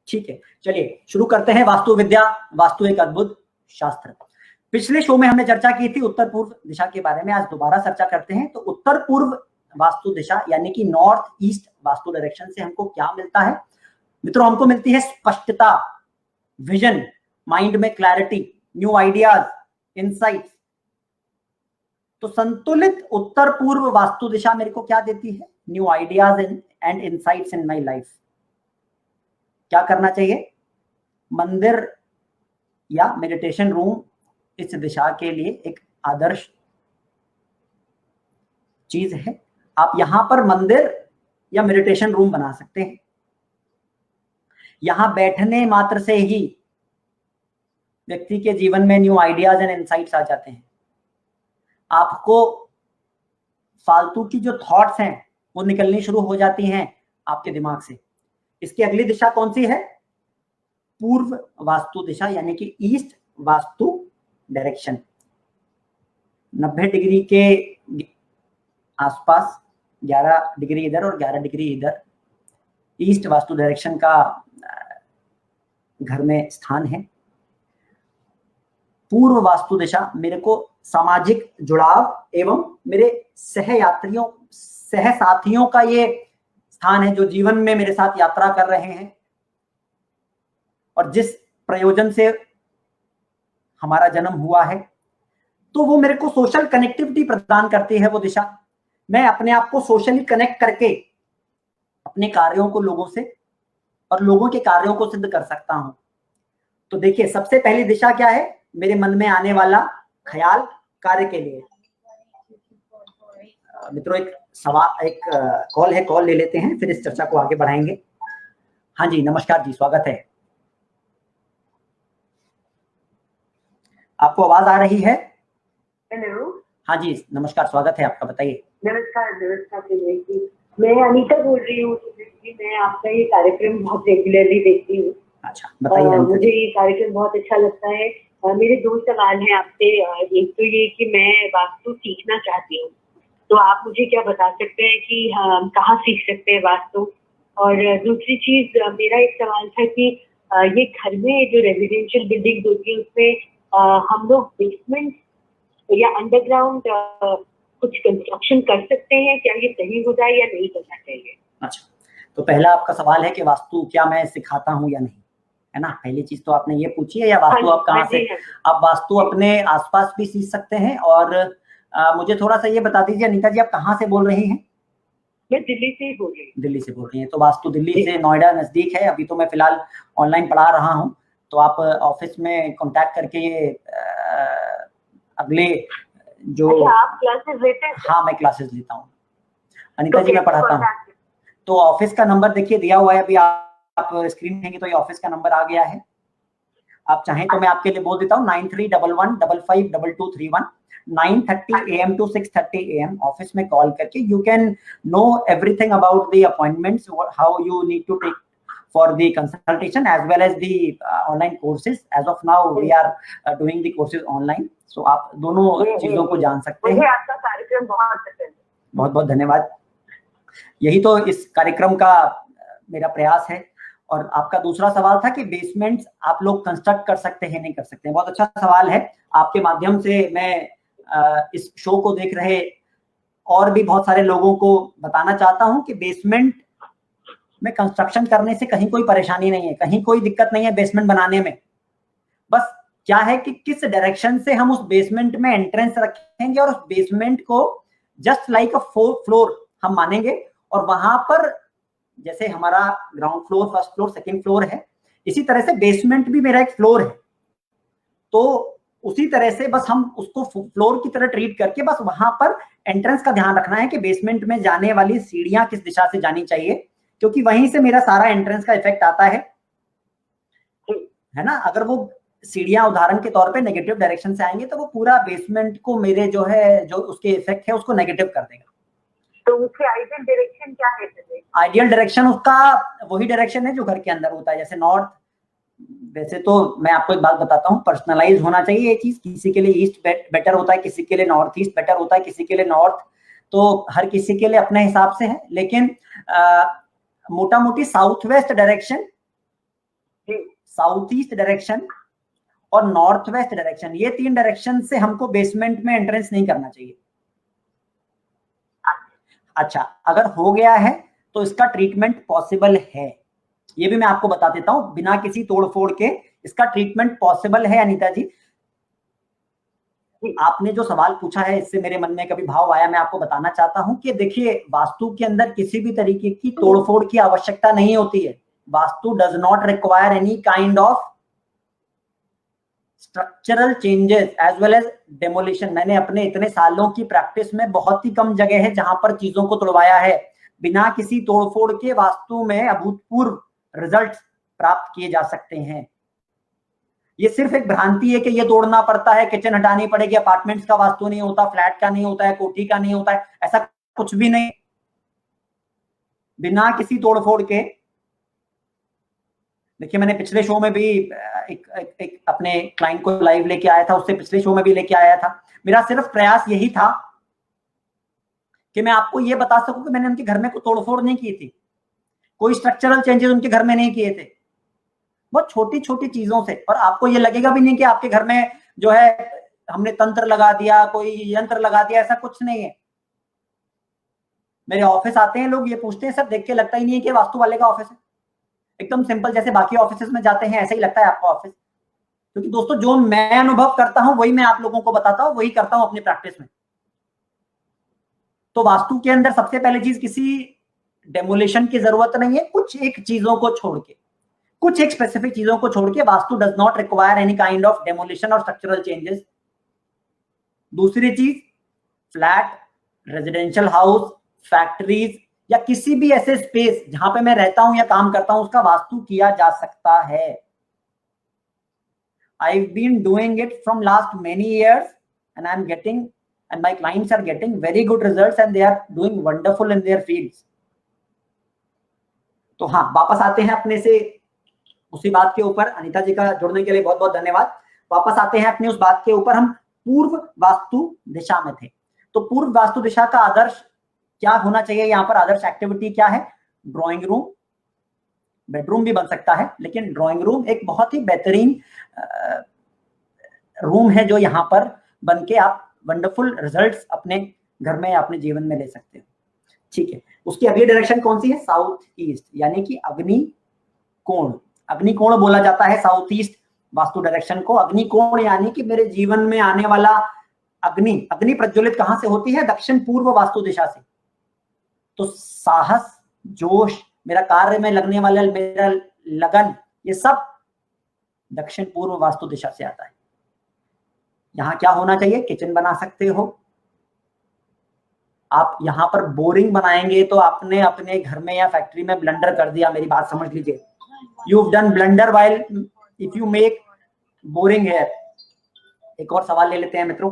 ठीक है, चलिए शुरू करते हैं। वास्तु विद्या, वास्तु एक अद्भुत शास्त्र। पिछले शो में हमने चर्चा की थी उत्तर पूर्व दिशा के बारे में, आज दोबारा चर्चा करते हैं। तो उत्तर पूर्व वास्तु दिशा यानी कि नॉर्थ ईस्ट वास्तु डायरेक्शन से हमको क्या मिलता है मित्रों? हमको मिलती है स्पष्टता, विजन, माइंड में क्लैरिटी, न्यू आइडियाज, इंसाइट्स। तो संतुलित उत्तर पूर्व वास्तु दिशा मेरे को क्या देती है? New ideas and insights in my life. क्या करना चाहिए? मंदिर या मेडिटेशन रूम इस दिशा के लिए एक आदर्श चीज है। आप यहां पर मंदिर या मेडिटेशन रूम बना सकते हैं। यहां बैठने मात्र से ही व्यक्ति के जीवन में न्यू आइडियाज एंड इंसाइट्स आ जाते हैं। आपको फालतू की जो थॉट्स हैं वो निकलनी शुरू हो जाती हैं आपके दिमाग से। इसकी अगली दिशा कौन सी है? पूर्व वास्तु दिशा यानी कि ईस्ट वास्तु डायरेक्शन। 90 डिग्री के आसपास 11 डिग्री इधर और 11 डिग्री इधर ईस्ट वास्तु डायरेक्शन का घर में स्थान है। पूर्व वास्तु दिशा मेरे को सामाजिक जुड़ाव एवं मेरे सहयात्रियों, सहसाथियों का ये स्थान है जो जीवन में मेरे साथ यात्रा कर रहे हैं और जिस प्रयोजन से हमारा जन्म हुआ है। तो वो मेरे को सोशल कनेक्टिविटी प्रदान करती है वो दिशा। मैं अपने आप को सोशली कनेक्ट करके अपने कार्यों को लोगों से और लोगों के कार्यों को सिद्ध कर सकता हूं। तो देखिए, सबसे पहली दिशा क्या है? मेरे मन में आने वाला ख्याल कार्य के लिए। मित्रों, एक सवाल, एक कॉल है, कॉल ले लेते हैं, फिर इस चर्चा को आगे बढ़ाएंगे। हाँ जी, नमस्कार जी, स्वागत है। आपको आवाज आ रही है? हेलो। हाँ जी, नमस्कार, स्वागत है आपका, बताइए। नमस्कार। मैं अनीता बोल रही हूँ। मैं आपका ये कार्यक्रम बहुत रेगुलरली देखती हूँ। अच्छा, बताइए। मुझे ये कार्यक्रम बहुत अच्छा लगता है। मेरे 2 सवाल हैं आपसे। एक तो ये कि मैं वास्तु सीखना चाहती हूँ, तो आप मुझे क्या बता सकते हैं कि हम कहाँ सीख सकते हैं वास्तु? और दूसरी चीज, मेरा एक सवाल था कि ये घर में जो रेजिडेंशियल बिल्डिंग होती है उसमें हम लोग बेसमेंट या अंडरग्राउंड कुछ कंस्ट्रक्शन कर सकते हैं? क्या ये सही हो जाए या नहीं करना चाहिए? अच्छा, तो पहला आपका सवाल है कि वास्तु क्या मैं सिखाता हूँ या नहीं, है ना? पहली चीज तो आपने ये पूछी है। या वास्तु आप कहाँ से, आप वास्तु अपने आसपास भी सीख सकते हैं। और मुझे थोड़ा सा ये बता दीजिए अनीता जी, आप कहाँ से बोल रही हैं? मैं दिल्ली से बोल रही हूँ। दिल्ली से बोल रही हैं, तो वास्तु दिल्ली से नोएडा नजदीक है। अभी तो मैं फिलहाल ऑनलाइन पढ़ा रहा हूँ, तो आप ऑफिस में कॉन्टैक्ट करके ये अगले जो आप क्लासेस लेते हैं? हाँ, मैं क्लासेस लेता हूँ अनीता जी, मैं पढ़ाता हूँ। तो ऑफिस का नंबर देखिए दिया हुआ है, अभी आप स्क्रीन देंगे तो ये ऑफिस का नंबर आ गया है। आप चाहें तो मैं आपके लिए बोल देता हूँ 9311552231 9:30 AM to 6:30 AM ऑफिस में कॉल करके you can know everything about the appointments, how you need to take for the consultation as well as the online courses. As of now we are doing the courses online, so आप दोनों चीजों को जान सकते हैं। मुझे आपका कार्यक्रम बहुत पसंद है। बहुत बहुत धन्यवाद। यही तो इस कार्यक्रम का मेरा प्रयास है। और आपका दूसरा सवाल था कि बेसमेंट्स आप लोग कंस्ट्रक्ट कर सकते हैं नहीं कर सकते हैं। बहुत अच्छा सवाल है। आपके माध्यम से मैं इस शो को देख रहे और भी बहुत सारे लोगों को बताना चाहता हूं कि बेसमेंट में कंस्ट्रक्शन करने से कहीं कोई परेशानी नहीं है, कहीं कोई दिक्कत नहीं है बेसमेंट बनाने में। बस क्या है कि किस डायरेक्शन से हम उस बेसमेंट में एंट्रेंस रखेंगे और उस बेसमेंट को जस्ट लाइक अ फ्लोर हम मानेंगे। और वहां पर जैसे हमारा ground floor, first floor, second floor है, इसी तरह से बेसमेंट भी मेरा एक फ्लोर है। तो उसी तरह से बस हम उसको फ्लोर की तरह ट्रीट करके बस वहां पर एंट्रेंस का ध्यान रखना है कि बेसमेंट में जाने वाली सीढ़ियां किस दिशा से जानी चाहिए, क्योंकि वहीं से मेरा सारा एंट्रेंस का इफेक्ट आता है ना। अगर वो सीढ़ियां उदाहरण के तौर पे नेगेटिव डायरेक्शन से आएंगे तो वो पूरा बेसमेंट को मेरे जो है, जो उसके इफेक्ट है उसको नेगेटिव कर देगा। तो उसकी आइडियल डायरेक्शन क्या है? आइडियल डायरेक्शन उसका वही डायरेक्शन है जो घर के अंदर होता है, जैसे नॉर्थ। वैसे तो मैं आपको एक बात बताता हूँ, पर्सनलाइज होना चाहिए ये चीज। किसी के लिए ईस्ट बेटर होता है, किसी के लिए नॉर्थ ईस्ट बेटर होता है, किसी के लिए नॉर्थ, तो हर किसी के लिए अपने हिसाब से है। लेकिन मोटा मोटी south west direction south east direction और नॉर्थ वेस्ट डायरेक्शन, ये 3 डायरेक्शन से हमको बेसमेंट में एंट्रेंस नहीं करना चाहिए। अच्छा, अगर हो गया है तो इसका ट्रीटमेंट पॉसिबल है, ये भी मैं आपको बता देता हूं, बिना किसी तोड़फोड़ के इसका ट्रीटमेंट पॉसिबल है। अनीता जी, आपने जो सवाल पूछा है इससे मेरे मन में कभी भाव आया, मैं आपको बताना चाहता हूं कि देखिए, वास्तु के अंदर किसी भी तरीके की तोड़फोड़ की आवश्यकता नहीं होती है। Vastu does not require any kind of structural changes as well as demolition. मैंने अपने इतने सालों की प्रैक्टिस में बहुत ही कम जगह है जहां पर चीजों को तोड़वाया है। बिना किसी तोड़फोड़ के वास्तु में अभूतपूर्व रिजल्ट प्राप्त किए जा सकते हैं। ये सिर्फ एक भ्रांति है कि ये तोड़ना पड़ता है, किचन हटानी पड़ेगी, अपार्टमेंट्स का वास्तु नहीं होता, फ्लैट का नहीं होता है, कोठी का नहीं होता है, ऐसा कुछ भी नहीं। बिना किसी तोड़फोड़ के, देखिए मैंने पिछले शो में भी एक अपने क्लाइंट को लाइव लेके आया था, उससे पिछले शो में भी लेके आया था। मेरा सिर्फ प्रयास यही था कि मैं आपको ये बता सकूं कि मैंने उनके घर में कोई तोड़फोड़ नहीं की थी, कोई स्ट्रक्चरल चेंजेस उनके घर में नहीं किए थे, बहुत छोटी छोटी चीजों से। और आपको ये लगेगा भी नहीं कि आपके घर में जो है हमने तंत्र लगा दिया, कोई यंत्र लगा दिया, ऐसा कुछ नहीं है। मेरे ऑफिस आते हैं लोग, ये पूछते हैं, सर देख के लगता ही नहीं है कि वास्तु वाले का ऑफिस है, एकदम सिंपल, जैसे बाकी ऑफिस में जाते हैं ऐसा ही लगता है आपका ऑफिस। क्योंकि दोस्तों जो मैं अनुभव करता हूं वही मैं आप लोगों को बताता हूं, वही करता हूं अपनी प्रैक्टिस में। तो वास्तु के अंदर सबसे पहले चीज, किसी डेमोलिशन की जरूरत नहीं है, कुछ एक चीजों को छोड़ के, कुछ एक स्पेसिफिक चीजों को छोड़ के vastu does not require any kind of demolition और स्ट्रक्चरल चेंजेस। दूसरी चीज, फ्लैट, रेजिडेंशियल हाउस, फैक्ट्रीज या किसी भी ऐसे स्पेस जहां पे मैं रहता हूं या काम करता हूं, उसका वास्तु किया जा सकता है। I've been doing it from last many years and I'm getting, and my clients are getting very good results and they are doing wonderful in their fields. तो हाँ, वापस आते हैं अपने से उसी बात के ऊपर। अनीता जी का जुड़ने के लिए बहुत बहुत धन्यवाद। वापस आते हैं अपनी उस बात के ऊपर। हम पूर्व वास्तु दिशा में थे, तो पूर्व वास्तु दिशा का आदर्श क्या होना चाहिए, यहाँ पर आदर्श एक्टिविटी क्या है? ड्राइंग रूम, बेडरूम भी बन सकता है, लेकिन ड्राइंग रूम एक बहुत ही बेहतरीन रूम है जो यहाँ पर बन के आप वंडरफुल रिजल्ट्स अपने घर में या अपने जीवन में ले सकते हो। ठीक है, उसकी अगली डायरेक्शन कौन सी है? साउथ ईस्ट, यानी कि अग्नि कोण। अग्नि कोण बोला जाता है साउथ ईस्ट वास्तु डायरेक्शन को। अग्नि कोण यानी कि मेरे जीवन में आने वाला अग्नि, अग्नि प्रज्वलित कहां से होती है? दक्षिण पूर्व वास्तु दिशा से। तो साहस, जोश, मेरा कार्य में लगने वाला मेरा लगन, ये सब दक्षिण पूर्व वास्तु दिशा से आता है। यहां क्या होना चाहिए? किचन बना सकते हो आप। यहां पर बोरिंग बनाएंगे तो आपने अपने घर में या फैक्ट्री में ब्लंडर कर दिया, मेरी बात समझ लीजिए। You've done blunder while if you make boring here. एक और सवाल ले लेते हैं मित्रों।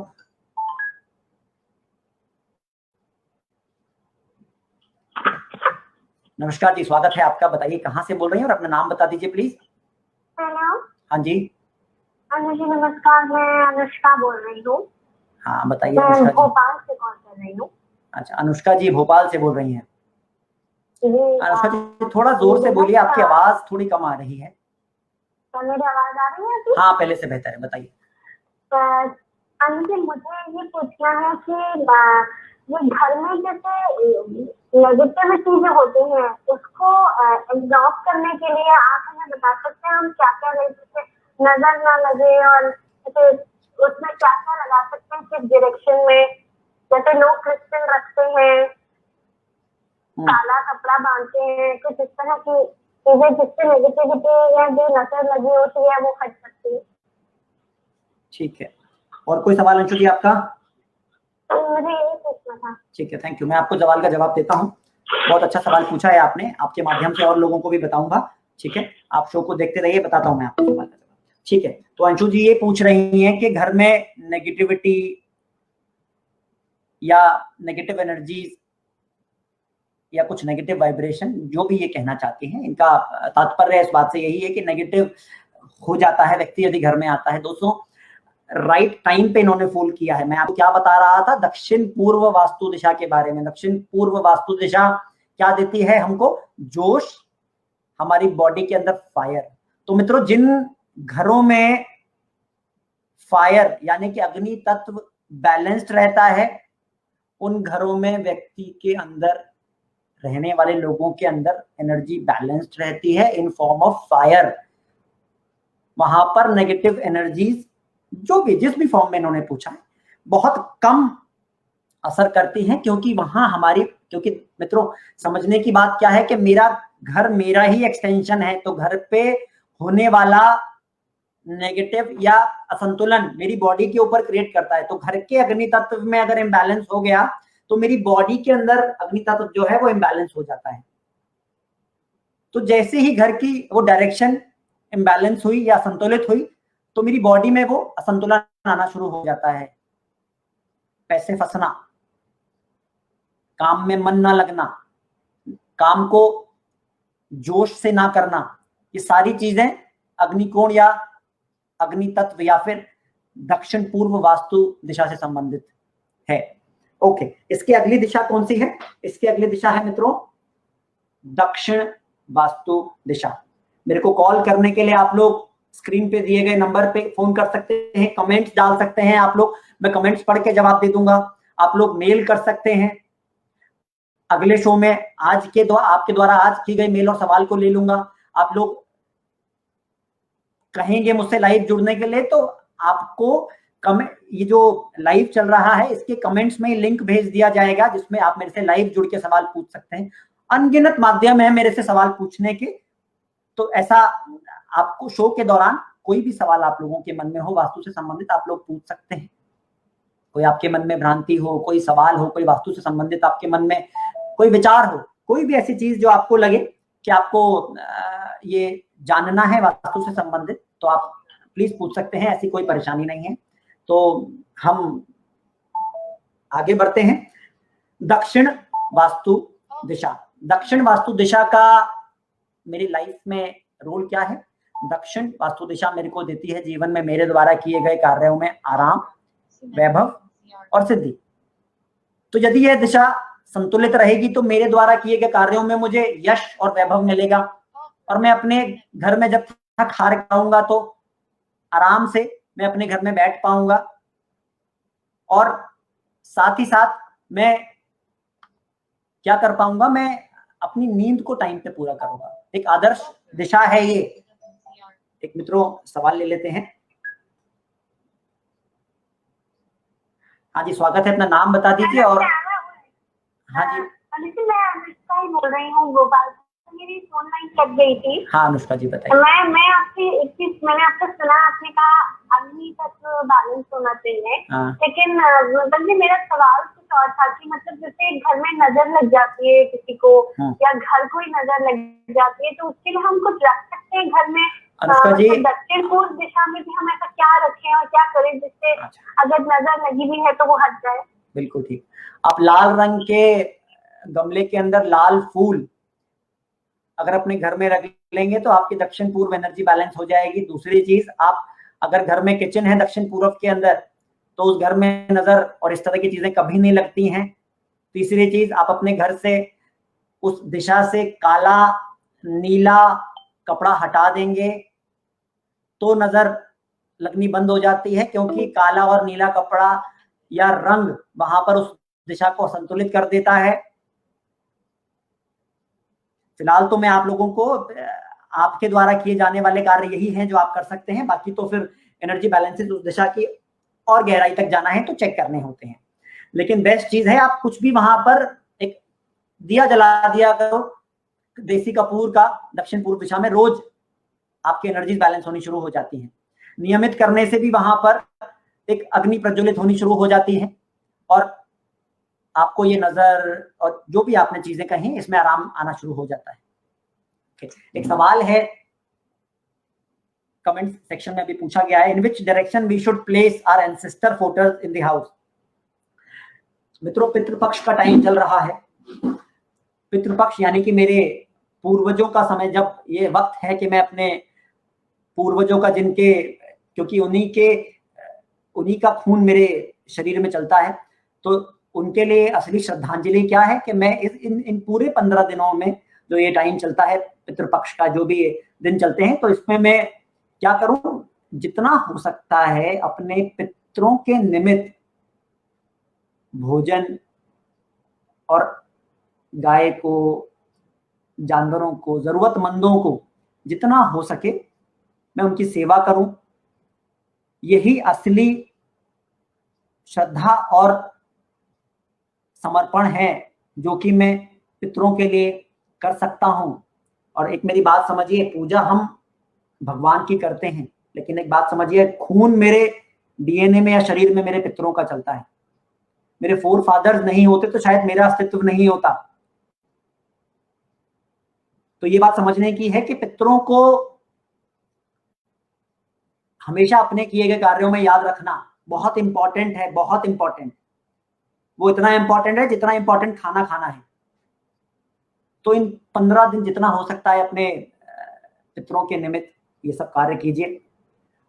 नमस्कार जी, स्वागत है आपका। बताइए कहाँ से बोल रही हैं और अपना नाम बता दीजिए प्लीज। हेलो। हाँ जी। जी नमस्कार, मैं अनुष्का बोल रही हूँ। हाँ बताइए अनुष्का जी। भोपाल से कॉल कर रही हूँ। अच्छा, अनुष्का जी भोपाल से बोल रही हैं। अनुष्का जी थोड़ा जोर से बोलिए, आपकी आवाज थोड़ी कम आ रही है। मेरी आवाज आ रही है? हाँ पहले से बेहतर है, बताइए। मुझे ये पूछना है कि ये घर में जैसे नेगेटिव चीजें होती हैं, उसको एब्जॉर्ब करने के लिए आप हमें बता सकते हैं हम क्या क्या जैसे नजर ना लगे, और जैसे उसमें क्या क्या लगा सकते हैं, किस डायरेक्शन में? जैसे लोग क्रिस्टल रखते हैं, काला कपड़ा बांधते हैं, कुछ इस तरह की चीजें जिससे नेगेटिविटी या जो नजर लगी होती है वो हट सकती है। ठीक है, और कोई सवाल अंशु जी आपका? मुझे यही पूछना था। ठीक है, थैंक यू। मैं आपको सवाल का जवाब देता हूँ। बहुत अच्छा सवाल पूछा है आपने, आपके माध्यम से और लोगों को भी बताऊंगा। ठीक है, आप शो को देखते रहिए, बताता हूँ मैं आपको सवाल का जवाब। ठीक है, तो अंशु जी ये पूछ रही हैं कि घर में नेगेटिविटी या नेगेटिव एनर्जीज या कुछ नेगेटिव वाइब्रेशन, जो भी ये कहना चाहते हैं, इनका तात्पर्य इस बात से यही है कि नेगेटिव हो जाता है व्यक्ति यदि घर में आता है। दोस्तों राइट टाइम पे इन्होंने फूल किया है। मैं आपको क्या बता रहा था? दक्षिण पूर्व वास्तु दिशा के बारे में। दक्षिण पूर्व वास्तु दिशा क्या देती है हमको? जोश, हमारी बॉडी के अंदर फायर। तो मित्रों, जिन घरों में फायर यानी कि अग्नि तत्व बैलेंस्ड रहता है, उन घरों में व्यक्ति के अंदर, रहने वाले लोगों के अंदर एनर्जी बैलेंस्ड रहती है इन फॉर्म ऑफ फायर। वहां पर नेगेटिव एनर्जीज जो भी जिस भी फॉर्म में इन्होंने पूछा है बहुत कम असर करती हैं, क्योंकि वहां हमारी, क्योंकि मित्रों समझने की बात क्या है कि मेरा घर मेरा ही एक्सटेंशन है, तो घर पे होने वाला नेगेटिव या असंतुलन मेरी बॉडी के ऊपर क्रिएट करता है। तो घर के अग्नि तत्व में अगर इम्बैलेंस हो गया तो मेरी बॉडी के अंदर अग्नि तत्व जो है वो इम्बैलेंस हो जाता है। तो जैसे ही घर की वो डायरेक्शन इम्बैलेंस हुई या संतुलित हुई तो मेरी बॉडी में वो असंतुलन आना शुरू हो जाता है। पैसे फंसना, काम में मन ना लगना, काम को जोश से ना करना, ये सारी चीजें अग्निकोण या अग्नि तत्व या फिर दक्षिण पूर्व वास्तु दिशा से संबंधित है। ओके, इसकी अगली दिशा कौन सी है? इसकी अगली दिशा है मित्रों दक्षिण वास्तु दिशा। मेरे को कॉल करने के लिए आप लोग स्क्रीन पे दिए गए नंबर पे फोन कर सकते हैं, कमेंट्स डाल सकते हैं आप लोग, मैं कमेंट्स पढ़ के जवाब दे दूंगा। आप लोग मेल कर सकते हैं, अगले शो में आपके द्वारा आज की गई मेल और सवाल को ले लूंगा। आप लोग कहेंगे मुझसे लाइव जुड़ने के लिए तो आपको ये जो लाइव चल रहा है इसके कमेंट्स में लिंक भेज दिया जाएगा, जिसमें आप मेरे से लाइव जुड़ के सवाल पूछ सकते हैं। अनगिनत माध्यम है मेरे से सवाल पूछने के, तो ऐसा आपको शो के दौरान कोई भी सवाल आप लोगों के मन में हो वास्तु से संबंधित आप लोग पूछ सकते हैं। कोई आपके मन में भ्रांति हो, कोई सवाल हो, कोई वास्तु से संबंधित आपके मन में कोई विचार हो, कोई भी ऐसी चीज जो आपको लगे कि आपको ये जानना है वास्तु से संबंधित, तो आप प्लीज पूछ सकते हैं, ऐसी कोई परेशानी नहीं है। तो हम आगे बढ़ते हैं। दक्षिण वास्तु दिशा। दक्षिण वास्तु दिशा का मेरी लाइफ में रोल क्या है? दक्षिण वास्तु दिशा मेरे को देती है जीवन में मेरे द्वारा किए गए कार्यों में आराम, वैभव और सिद्धि। तो यदि यह दिशा संतुलित रहेगी तो मेरे द्वारा किए गए कार्यों में मुझे यश और वैभव मिलेगा, और मैं अपने घर में जब थक हार खाऊंगा तो आराम से मैं अपने घर में बैठ पाऊंगा, और साथ ही साथ मैं क्या कर पाऊंगा, मैं अपनी नींद को टाइम पे पूरा करूंगा। एक आदर्श दिशा है ये। एक मित्रों सवाल ले लेते हैं। हाँ जी, स्वागत है, अपना नाम बता दीजिए। और हाँ जी, मैं अनुष्का ही बोल रही हूँ भोपाल से। मेरी फोन लाइन कट गई थी। हाँ अनुष्का जी बताइए। मैं आपसे एक चीज, मैंने आपसे सुना, आपने कहा अग्नि तत्व बैलेंस होना चाहिए, लेकिन मतलब मेरा सवाल कुछ और था कि मतलब जैसे घर में नजर लग जाती है किसी को, या घर को ही नजर लग जाती है, तो उसके लिए हम कुछ रख सकते हैं घर में? अनुष्का जी, दक्षिण पूर्व दिशा में भी हम ऐसा क्या रखें और क्या करें जिससे अगर नजर लगी भी है तो वो हट जाए? बिल्कुल ठीक। आप लाल रंग के गमले के अंदर लाल फूल अगर अपने घर में रख लेंगे तो आपकी दक्षिण पूर्व एनर्जी बैलेंस हो जाएगी। दूसरी चीज, आप अगर घर में किचन है दक्षिण पूर्व के अंदर तो उस घर में नजर और इस तरह की चीजें कभी नहीं लगती हैं। तीसरी चीज, आप अपने घर से उस दिशा से काला नीला कपड़ा हटा देंगे तो नजर लगनी बंद हो जाती है, क्योंकि काला और नीला कपड़ा या रंग वहां पर उस दिशा को संतुलित कर देता है। फिलहाल तो मैं आप लोगों को आपके द्वारा किए जाने वाले कार्य यही हैं जो आप कर सकते हैं। बाकी तो फिर एनर्जी बैलेंसेस उस दिशा की और गहराई तक जाना है तो चेक करने होते हैं। लेकिन बेस्ट चीज है आप कुछ भी वहां पर एक दिया जला दिया करो देसी कपूर का दक्षिण पूर्व दिशा में, रोज आपकी एनर्जी बैलेंस होनी शुरू हो जाती है। नियमित करने से भी वहां पर एक अग्नि प्रज्वलित होनी शुरू हो जाती है और आपको ये नजर और जो भी आपने चीजें कही इसमें आराम आना शुरू हो जाता है। एक सवाल है कमेंट सेक्शन में भी पूछा गया है, in which direction we should place our ancestor photos in the house. मित्रों, पितृपक्ष का टाइम चल रहा है। पितृपक्ष यानी कि मेरे पूर्वजों का समय, जब ये वक्त है कि मैं अपने पूर्वजों का, जिनके, क्योंकि उन्हीं का खून मेरे शरीर में चलता है, तो उनके लिए असली श्रद्धांजलि क्या है कि मैं इन पूरे 15 दिनों में जो ये टाइम चलता है पितृपक्ष का, जो भी दिन चलते हैं, तो इसमें मैं क्या करूं, जितना हो सकता है अपने पितरों के निमित्त भोजन और गाय को, जानवरों को, जरूरतमंदों को जितना हो सके मैं उनकी सेवा करूं। यही असली श्रद्धा और समर्पण है जो कि मैं पितरों के लिए कर सकता हूं। और एक मेरी बात समझिए, पूजा हम भगवान की करते हैं, लेकिन एक बात समझिए, खून मेरे डीएनए में या शरीर में मेरे पितरों का चलता है। मेरे फोर फादर्स नहीं होते तो शायद मेरा अस्तित्व नहीं होता। तो ये बात समझने की है कि पितरों को हमेशा अपने किए गए कार्यों में याद रखना बहुत इंपॉर्टेंट है, बहुत इंपॉर्टेंट। वो इतना इंपॉर्टेंट है जितना इंपॉर्टेंट खाना खाना है। तो इन 15 दिन जितना हो सकता है अपने पितरों के निमित्त ये सब कार्य कीजिए।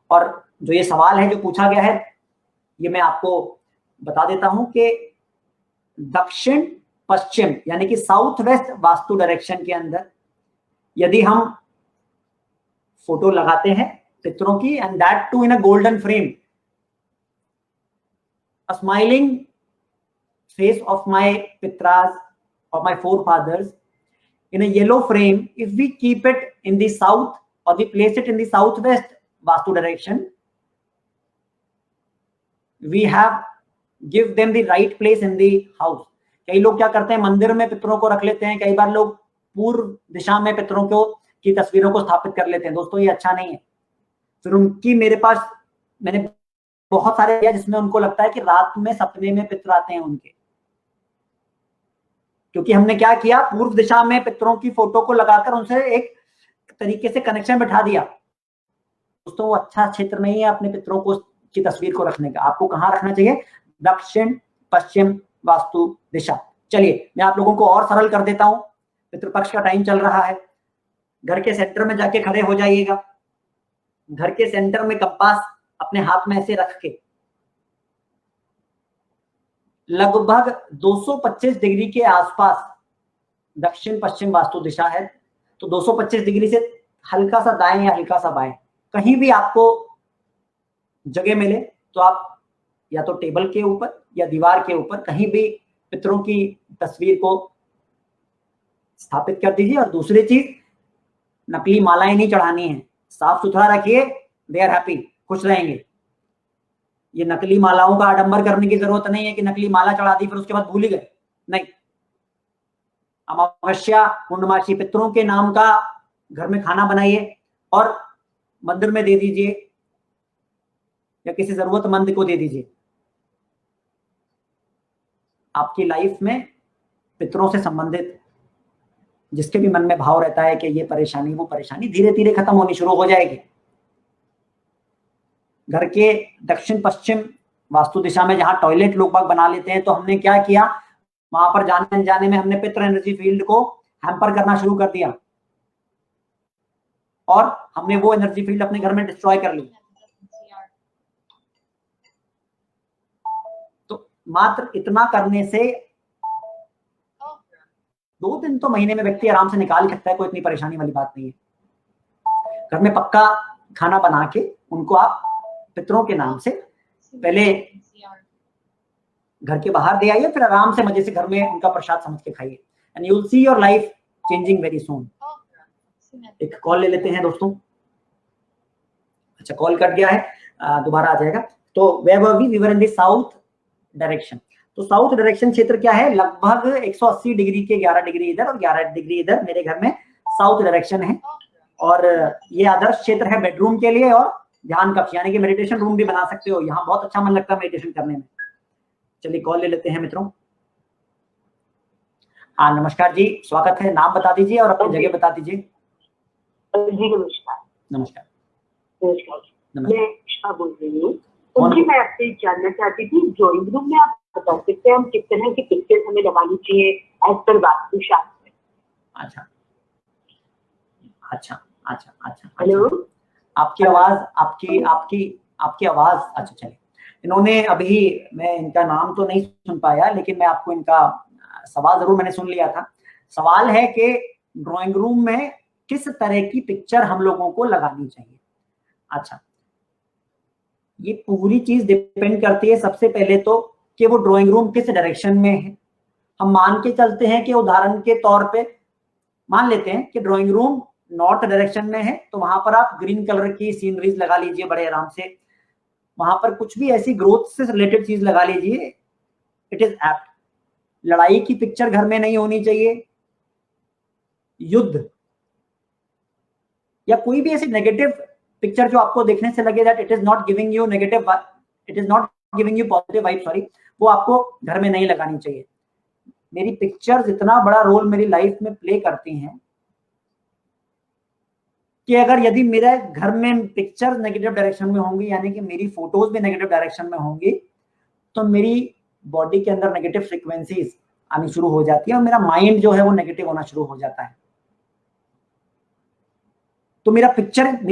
और जो ये सवाल है जो पूछा गया है, ये मैं आपको बता देता हूं कि दक्षिण पश्चिम यानी कि साउथ वेस्ट वास्तु डायरेक्शन के अंदर यदि हम फोटो लगाते हैं पितरों की, and that too in a golden frame, a smiling face of my pitras, of my forefathers in a yellow frame, if we keep it in the south or we place it in the southwest vastu direction, we have give them the right place in the house. कई लोग क्या करते हैं, मंदिर में पितरों को रख लेते हैं, कई बार लोग पूर्व दिशा में पितरों को की तस्वीरों को स्थापित कर लेते हैं। दोस्तों ये अच्छा नहीं है। फिर उनकी मेरे पास मैंने बहुत सारे दिया जिसमें उनको लगता है कि रात में सपने में पितर आते हैं उनके, क्योंकि हमने क्या किया, पूर्व दिशा में पितरों की फोटो को लगाकर उनसे एक तरीके से कनेक्शन बैठा दिया। दोस्तों वो अच्छा क्षेत्र नहीं है अपने पितरों को की तस्वीर को रखने का। आपको कहाँ रखना चाहिए, दक्षिण पश्चिम वास्तु दिशा। चलिए मैं आप लोगों को और सरल कर देता हूं, पितृपक्ष का टाइम चल रहा है। घर के सेंटर में जाके खड़े हो जाइएगा। घर के सेंटर में कंपास अपने हाथ में ऐसे रख के लगभग 225 डिग्री के आसपास दक्षिण पश्चिम वास्तु दिशा है, तो 225 डिग्री से हल्का सा दाएं या हल्का सा बाएं, कहीं भी आपको जगह मिले तो आप या तो टेबल के ऊपर या दीवार के ऊपर कहीं भी पितरों की तस्वीर को स्थापित कर दीजिए। और दूसरी चीज, नकली मालाएं नहीं चढ़ानी है, साफ सुथरा रखिए, दे आर हैप्पी, खुश रहेंगे। ये नकली मालाओं का आडंबर करने की जरूरत नहीं है कि नकली माला चढ़ा दी फिर उसके बाद भूल ही गए, नहीं। अमावस्या पूर्णमासी पितरों के नाम का घर में खाना बनाइए और मंदिर में दे दीजिए या किसी जरूरतमंद को दे दीजिए। आपकी लाइफ में पितरों से संबंधित जिसके भी मन में भाव रहता है कि ये परेशानी वो परेशानी धीरे धीरे खत्म होनी शुरू हो जाएगी। घर के दक्षिण पश्चिम वास्तु दिशा में जहां टॉयलेट लोग बाग बना लेते हैं, तो हमने क्या किया, वहां पर जाने अनजाने में हमने पितृ एनर्जी फील्ड को हैम्पर करना शुरू कर दिया और हमने वो एनर्जी फील्ड अपने घर में डिस्ट्रॉय कर ली। तो मात्र इतना करने से 2 दिन तो महीने में व्यक्ति आराम से निकाल सकता है, कोई इतनी परेशानी वाली बात नहीं है। घर में पक्का खाना बना के उनको आप पितरों के नाम से पहले घर के बाहर दे आइए, फिर आराम से मजे से घर में उनका प्रसाद समझ के खाइए, and you will see your life changing very soon. एक कॉल ले लेते हैं दोस्तों। अच्छा, कॉल कट गया है, दोबारा आ जाएगा। तो where were we were in the south direction. तो साउथ डायरेक्शन क्षेत्र क्या है, लगभग 180 डिग्री के 11 डिग्री इधर और 11 डिग्री इधर मेरे घर में साउथ डायरेक्शन है। और ये आदर्श क्षेत्र है बेडरूम के लिए और ध्यान कक्ष यानी कि मेडिटेशन रूम भी बना सकते हो। यहाँ बहुत अच्छा मन लगता है मेडिटेशन करने में। चलिए कॉल ले लेते हैं मित्रों। हाँ नमस्कार जी, स्वागत है। नाम बता दीजिए और अपनी जगह बता दीजिए। जी नमस्कार। नमस्कार। मैं ईशा बोल रही हूँ। तो जी मैं आपसे जानना चाहती थी, ड्राइंग रूम में आप बता सकते हैं हम किस तरह की पिक्चर्स हमें लगानी चाहिए एज पर वास्तुशास्त्र? अच्छा अच्छा अच्छा अच्छा। हेलो, आपकी आवाज आपकी आवाज अच्छा चलिए। इन्होंने अभी, मैं इनका नाम तो नहीं सुन पाया लेकिन मैं आपको इनका सवाल जरूर मैंने सुन लिया था। सवाल है कि ड्राइंग रूम में किस तरह की पिक्चर हम लोगों को लगानी चाहिए। अच्छा, ये पूरी चीज डिपेंड करती है सबसे पहले तो कि वो ड्राइंग रूम किस डायरेक्शन में है। हम मान के चलते हैं कि उदाहरण के तौर पे मान लेते हैं कि ड्राइंग रूम नॉर्थ डायरेक्शन में है, तो वहां पर आप ग्रीन कलर की सीनरीज लगा लीजिए बड़े आराम से। वहां पर कुछ भी ऐसी ग्रोथ से रिलेटेड चीज लगा लीजिए, इट इज एप्ट। लड़ाई की पिक्चर घर में नहीं होनी चाहिए, युद्ध या कोई भी ऐसी नेगेटिव पिक्चर जो आपको देखने से लगे that it is not giving you negative, it is not giving you positive vibe, sorry, वो आपको घर में नहीं लगानी चाहिए। मेरी पिक्चर्स इतना बड़ा रोल मेरी लाइफ में प्ले करती हैं कि अगर यदि मेरे घर में पिक्चर्स नेगेटिव डायरेक्शन में होंगी, यानी कि मेरी फोटोज भी नेगेटिव डायरेक्शन में होंगी, तो मेरी बॉडी के अंदर नेगेटिव फ्रीक्वेंसीज आनी शुरू हो जाती है और मेरा माइंड जो है वो नेगेटिव होना शुरू हो जाता है। तो मेरी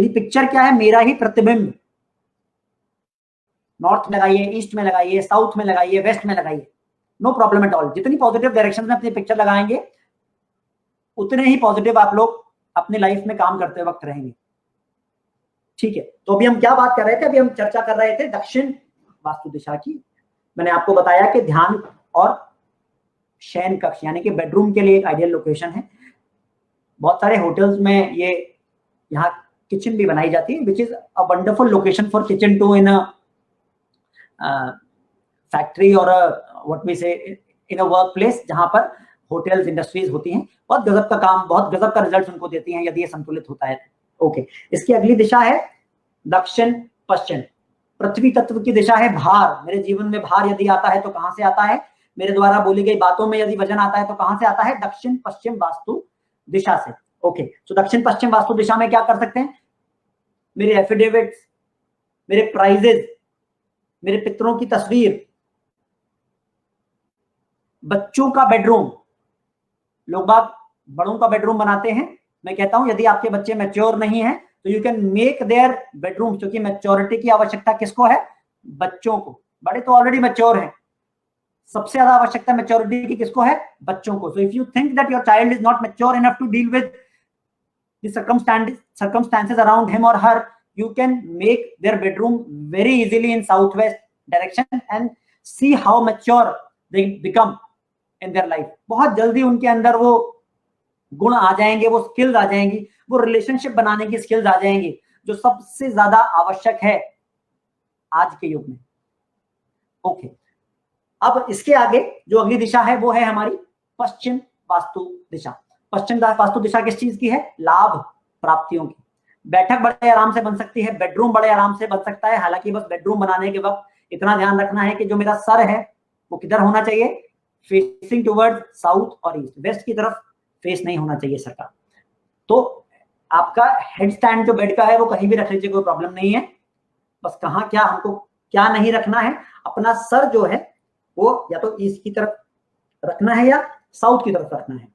पिक्चर क्या है, मेरा ही प्रतिबिंब। नॉर्थ में लगाइए, ईस्ट में लगाइए, साउथ में लगाइए, वेस्ट में लगाइए, नो प्रॉब्लम एट ऑल। जितनी पॉजिटिव डायरेक्शन में अपनी पिक्चर लगाएंगे उतने ही पॉजिटिव आप लोग अपनी लाइफ में काम करते वक्त रहेंगे। ठीक है, तो अभी हम क्या बात कर रहे थे, अभी हम चर्चा कर रहे थे दक्षिण वास्तु दिशा की। मैंने आपको बताया कि ध्यान और शयन कक्ष यानी कि बेडरूम के लिए एक आइडियल लोकेशन है। बहुत सारे होटल्स में ये यहाँ किचन भी बनाई जाती है, which is a wonderful location for kitchen too in factory और what we say in a work place, जहां पर होटल्स इंडस्ट्रीज होती हैं। बहुत गजब का काम, बहुत गजब का रिजल्ट उनको देती हैं यदि ये संतुलित होता है। ओके, इसकी अगली दिशा है दक्षिण पश्चिम। पृथ्वी तत्व की दिशा है भार। मेरे जीवन में भार यदि आता है तो कहां से आता है, मेरे द्वारा बोली गई बातों में यदि वजन आता है तो कहां से आता है, दक्षिण पश्चिम वास्तु दिशा से। ओके, तो दक्षिण पश्चिम वास्तु दिशा में क्या कर सकते हैं, मेरे एफिडेविट्स, मेरे प्राइजेस, मेरे पितरों की तस्वीर, बच्चों का बेडरूम। लोग बाग बड़ों का बेडरूम बनाते हैं, मैं कहता हूं यदि आपके बच्चे मैच्योर नहीं है तो you can make their bedroom, क्योंकि मैच्योरिटी की आवश्यकता किसको है, बच्चों को। बड़े तो ऑलरेडी मैच्योर हैं, सबसे ज्यादा आवश्यकता मैच्योरिटी की किसको है, बच्चों को। So if you think that your child is not mature enough to deal with the circumstances around him or her, you can make their bedroom very easily in southwest direction and see how mature they become in their life. बहुत जल्दी उनके अंदर वो गुण आ जाएंगे, वो skills आ जाएंगी, वो रिलेशनशिप बनाने की स्किल्स आ जाएंगी, जो सबसे ज्यादा आवश्यक है आज के युग में। ओके, अब इसके आगे जो अगली दिशा है वो है हमारी पश्चिम वास्तु दिशा। पश्चिम वास्तु दिशा किस चीज की है, लाभ प्राप्तियों की। बैठक बड़े आराम से बन सकती है, बेडरूम बड़े आराम से बन सकता है। हालांकि बस बेडरूम बनाने के वक्त इतना ध्यान रखना है कि जो मेरा सर है वो किधर होना चाहिए, फेसिंग टुवर्ड साउथ और ईस्ट, वेस्ट की तरफ फेस नहीं होना चाहिए सर का। तो आपका हेड स्टैंड जो बेड का है वो कहीं भी रख लीजिए, कोई प्रॉब्लम नहीं है। बस कहाँ क्या हमको क्या नहीं रखना है, अपना सर जो है वो या तो ईस्ट की तरफ रखना है या साउथ की तरफ रखना है।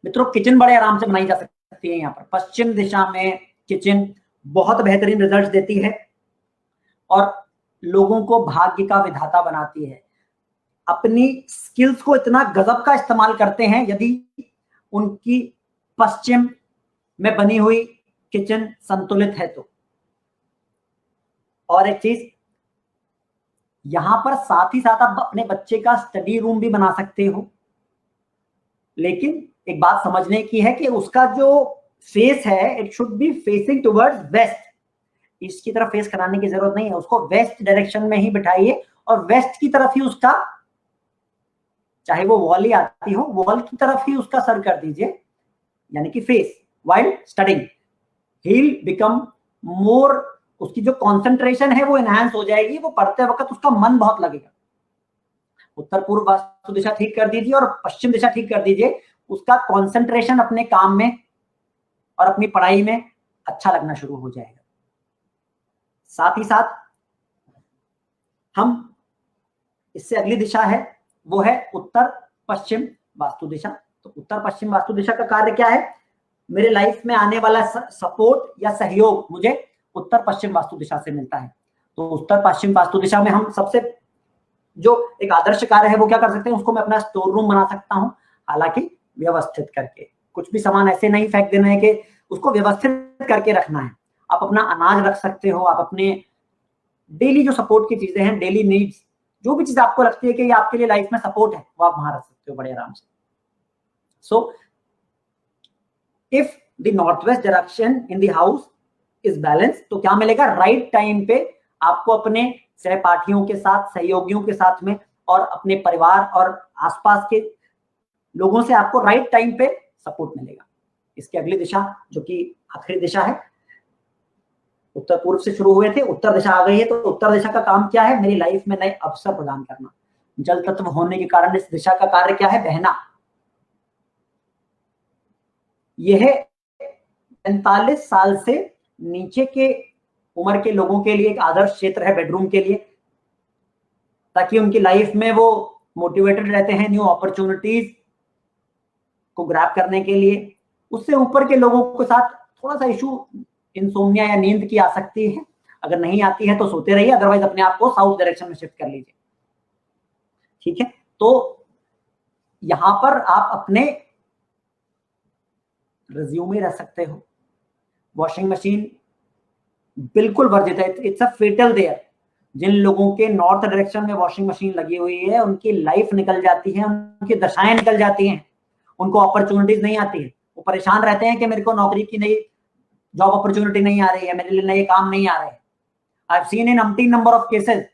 मित्रों, किचन बड़े आराम से बनाई जा सकती है। यहाँ पर पश्चिम दिशा में किचन बहुत बेहतरीन रिजल्ट देती है और लोगों को भाग्य का विधाता बनाती है। अपनी स्किल्स को इतना गजब का इस्तेमाल करते हैं यदि उनकी पश्चिम में बनी हुई किचन संतुलित है तो। और एक चीज यहां पर साथ ही साथ आप अपने बच्चे का स्टडी रूम भी बना सकते हो, लेकिन एक बात समझने की है कि उसका जो फेस है it should be facing towards waste. East की तरफ फेस कराने की जरूरत नहीं है, उसको वेस्ट डायरेक्शन में ही बिठाइए और वेस्ट की तरफ ही उसका, चाहे वो वॉल ही आती हो, वॉल की तरफ ही उसका सर कर दीजिए, यानी कि face while studying. He will become more, उसकी जो कंसंट्रेशन है वो एनहांस हो जाएगी, वो पढ़ते वक्त उसका मन बहुत लगेगा। उत्तर पूर्व वास्तु दिशा ठीक कर दीजिए और पश्चिम दिशा ठीक कर दीजिए, उसका कंसंट्रेशन अपने काम में और अपनी पढ़ाई में अच्छा लगना शुरू हो जाएगा। साथ ही साथ हम इससे अगली दिशा है वो है उत्तर पश्चिम वास्तु दिशा। तो उत्तर पश्चिम वास्तु दिशा का कार्य क्या है, मेरे लाइफ में आने वाला सपोर्ट या सहयोग मुझे उत्तर पश्चिम वास्तु दिशा से मिलता है। तो उत्तर पश्चिम वास्तु दिशा में हम सबसे जो एक आदर्श कार्य है वो क्या कर सकते हैं, उसको मैं अपना स्टोर रूम बना सकता हूँ, हालांकि व्यवस्थित करके। कुछ भी सामान ऐसे नहीं फेंक देना है कि उसको व्यवस्थित करके रखना है। आप अपना अनाज रख सकते हो, आप अपने डेली जो सपोर्ट की चीजें हैं, डेली नीड्स, जो भी चीज आपको लगती है कि ये आपके लिए लाइफ में सपोर्ट है, वो आप वहां रख सकते हो बड़े आराम से। So if the north west direction in the house is balance, तो क्या मिलेगा, राइट टाइम पे आपको अपने सहपाठियों के साथ, सहयोगियों के साथ में, और अपने परिवार और आसपास के लोगों से आपको राइट टाइम पे सपोर्ट मिलेगा। इसकी अगली दिशा जो कि आखिरी दिशा है, उत्तर पूर्व से शुरू हुए थे, उत्तर दिशा आ गई है, तो उत्तर दिशा का काम क्या है, मेरी लाइफ में नए अवसर प्रदान करना। जल तत्व होने के कारण इस दिशा का कार्य क्या है, बहना। यह 45 साल से नीचे के उम्र के लोगों के लिए एक आदर्श क्षेत्र है बेडरूम के लिए, ताकि उनकी लाइफ में वो मोटिवेटेड रहते हैं न्यू अपॉर्चुनिटीज को ग्रैब करने के लिए। उससे ऊपर के लोगों के साथ थोड़ा सा इशू इंसोम्निया या नींद की आ सकती है, अगर नहीं आती है तो सोते रहिए, अदरवाइज अपने आप को साउथ डायरेक्शन में शिफ्ट कर लीजिए, ठीक है। तो यहां पर आप अपने रिज्यूमे रख सकते हो। वॉशिंग मशीन बिल्कुल वर्जित है, इट्स अ फेटल देयर। जिन लोगों के नॉर्थ डायरेक्शन में वॉशिंग मशीन लगी हुई है, उनकी लाइफ निकल जाती है, उनकी दशाएं निकल जाती हैं, उनको अपॉर्चुनिटीज नहीं आती है, वो परेशान रहते हैं कि मेरे को नौकरी की नई जॉब अपॉर्चुनिटी नहीं आ रही है, मेरे लिए नए काम नहीं आ रहे हैं। I have seen in umpteen number of cases.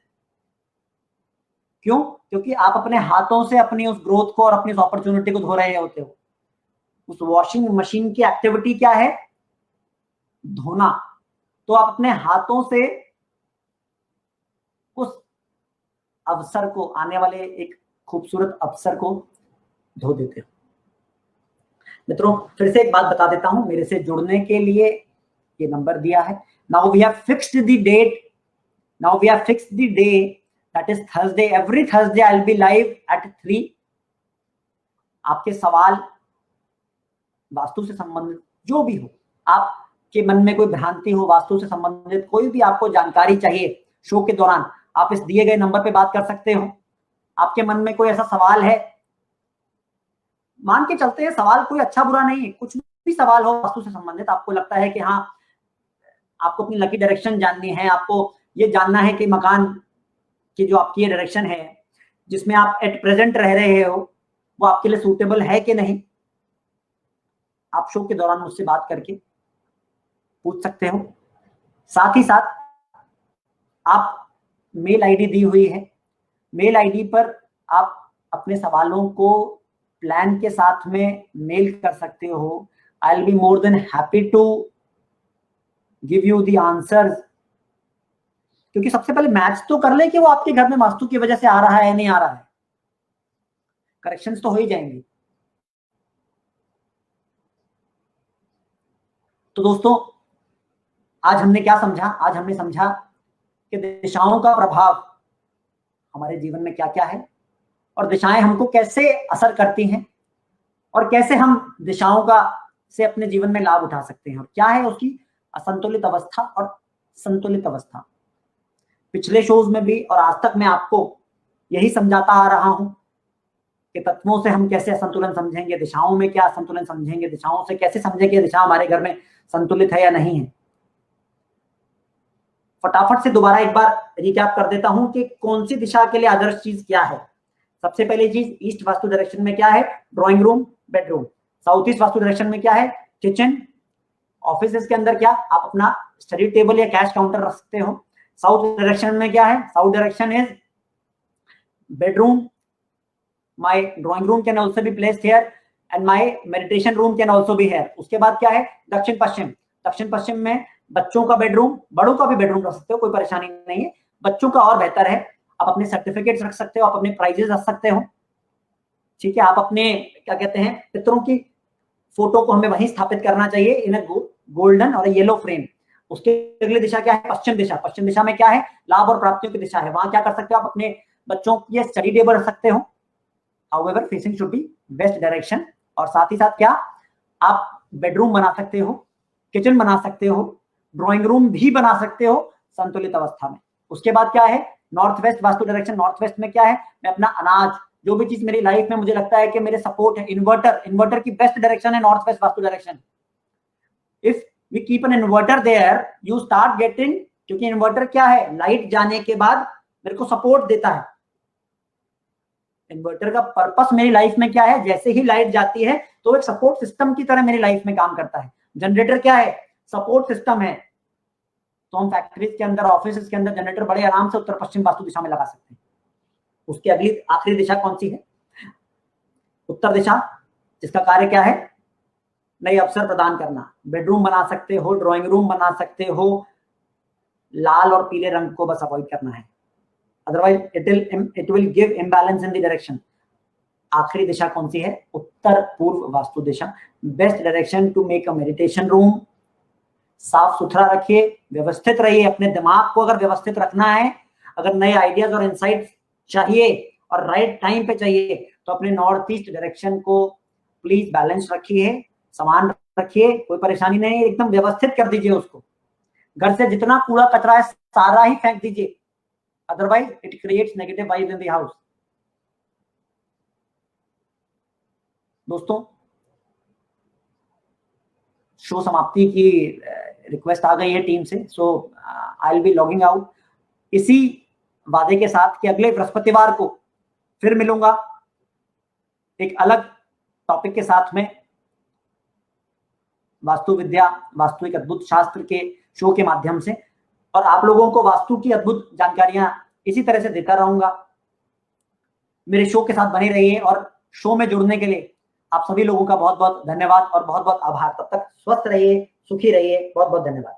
क्यों? क्योंकि आप अपने हाथों से अपनी उस ग्रोथ को और अपनी उस अपॉर्चुनिटी को धो रहे होते हो। उस वॉशिंग मशीन की एक्टिविटी क्या है, धोना। तो आप अपने हाथों से उस अवसर को, आने वाले एक खूबसूरत अवसर को धो देते हो। मित्रों, फिर से एक बात बता देता हूं, मेरे से जुड़ने के लिए ये नंबर दिया है। Now we have fixed the date, now we have fixed the day, that is Thursday. Every Thursday I will be live at 3। आपके सवाल वास्तु से संबंधित जो भी हो, आपके मन में कोई भ्रांति हो वास्तु से संबंधित, कोई भी आपको जानकारी चाहिए शो के दौरान, आप इस दिए गए नंबर पे बात कर सकते हो। आपके मन में कोई ऐसा सवाल है, मान के चलते हैं सवाल कोई अच्छा बुरा नहीं है, कुछ भी सवाल हो वास्तु से संबंधित, आपको लगता है कि हाँ आपको अपनी लकी डायरेक्शन जाननी है, आपको ये जानना है कि मकान की जो आपकी ये डायरेक्शन है जिसमें आप एट प्रेजेंट रह रहे हो, वो आपके लिए सूटेबल है कि नहीं, आप शो के दौरान मुझसे बात करके पूछ सकते हो। साथ ही साथ आप मेल आईडी दी हुई है, मेल आईडी पर आप अपने सवालों को प्लान के साथ में मेल कर सकते हो। I will be more than happy to give you the answers. क्योंकि सबसे पहले मैच तो कर ले कि वो आपके घर में वास्तु की वजह से आ रहा है या नहीं आ रहा है, करेक्शंस तो हो ही जाएंगे। तो दोस्तों, आज हमने क्या समझा, आज हमने समझा कि दिशाओं का प्रभाव हमारे जीवन में क्या क्या है, और दिशाएं हमको कैसे असर करती हैं, और कैसे हम दिशाओं का से अपने जीवन में लाभ उठा सकते हैं, और क्या है उसकी असंतुलित अवस्था और संतुलित अवस्था। पिछले शोज में भी और आज तक मैं आपको यही समझाता आ रहा हूं कि तत्वों से हम कैसे असंतुलन समझेंगे, दिशाओं में क्या असंतुलन समझेंगे, दिशाओं से कैसे समझेंगे दिशा हमारे घर में संतुलित है या नहीं है। फटाफट से दोबारा एक बार रिकैप कर देता हूं कि कौन सी दिशा के लिए आदर्श चीज क्या है। सबसे पहली चीज, ईस्ट वास्तु डायरेक्शन में क्या है, drawing room, bedroom. South east vastu direction में क्या है, किचन। ऑफिस के अंदर क्या, आप अपना स्टडी टेबल या कैश काउंटर रख सकते हो। साउथ डायरेक्शन में क्या है, south direction is bedroom. My drawing room can also be placed here and my meditation room can also be here. उसके बाद क्या है, दक्षिण पश्चिम। दक्षिण पश्चिम में बच्चों का बेडरूम, बड़ों का भी बेडरूम रख सकते हो, कोई परेशानी नहीं है। बच्चों का और बेहतर है, आप अपने सर्टिफिकेट्स रख सकते हो, आप अपने प्राइजेस रख सकते हो, ठीक है। आप अपने क्या कहते हैं पितरों की फोटो को हमें वहीं स्थापित करना चाहिए इन अ गोल्डन और येलो फ्रेम। उसके अगली दिशा क्या है, पश्चिम दिशा। पश्चिम दिशा में क्या है, लाभ और प्राप्तियों की दिशा है। वहां क्या कर सकते हो, आप अपने बच्चों की स्टडी टेबल रख सकते हो, however facing should be west direction. और साथ ही साथ क्या, आप बेडरूम बना सकते हो, किचन बना सकते हो, ड्राइंग रूम भी बना सकते हो संतुलित अवस्था में। उसके बाद क्या है, north west Vastu direction, north west में क्या है, मैं अपना अनाज, जो भी चीज मेरी लाइफ में मुझे लगता है कि मेरे सपोर्ट है, इन्वर्टर की बेस्ट डायरेक्शन है north west Vastu direction. If we keep an inverter there, you start getting, क्योंकि इन्वर्टर क्या है, लाइट जाने के बाद मेरे को सपोर्ट देता है। इन्वर्टर का पर्पस मेरी लाइफ में क्या है, जैसे ही लाइट जाती है तो एक सपोर्ट सिस्टम की तरह मेरी लाइफ में काम करता है। जनरेटर क्या है, सपोर्ट सिस्टम है। तो हम फैक्ट्रीज के अंदर, ऑफिस के अंदर जनरेटर बड़े आराम से उत्तर पश्चिम वास्तु दिशा में लगा सकते हैं। उसकी अगली आखिरी दिशा कौन सी है, उत्तर दिशा, जिसका कार्य क्या है, नए अवसर प्रदान करना। बेडरूम बना सकते हो, ड्राइंग रूम बना सकते हो, लाल और पीले रंग को बस अवॉइड करना है, otherwise it will give imbalance in the direction. आखिरी दिशा कौन सी है, उत्तर पूर्व वास्तु दिशा। Best direction to make a meditation room. साफ सुथरा रखिए, व्यवस्थित रहिए, अपने दिमाग को अगर व्यवस्थित रखना है, अगर नए आइडियाज और इंसाइट्स चाहिए और राइट टाइम पे चाहिए, तो अपने नॉर्थ ईस्ट डायरेक्शन को प्लीज बैलेंस रखिए, समान रखिए, कोई परेशानी नहीं, एकदम व्यवस्थित कर दीजिए उसको। घर से जितना कूड़ा कचरा है सारा ही फेंक दीजिए, otherwise it creates negative vibes in the house. दोस्तों, शो समाप्ति की रिक्वेस्ट आ गई है टीम से, so I will be logging out, इसी वादे के साथ कि अगले बृहस्पतिवार को फिर मिलूंगा एक अलग टॉपिक के साथ में, वास्तु विद्या, वास्तु एक अद्भुत शास्त्र के शो के माध्यम से, और आप लोगों को वास्तु की अद्भुत जानकारियां इसी तरह से देता रहूंगा। मेरे शो के साथ बने रहिए, और शो में जुड़ने के लिए आप सभी लोगों का बहुत बहुत धन्यवाद और बहुत बहुत आभार। तब तक स्वस्थ रहिए, सुखी रहिए, बहुत बहुत धन्यवाद।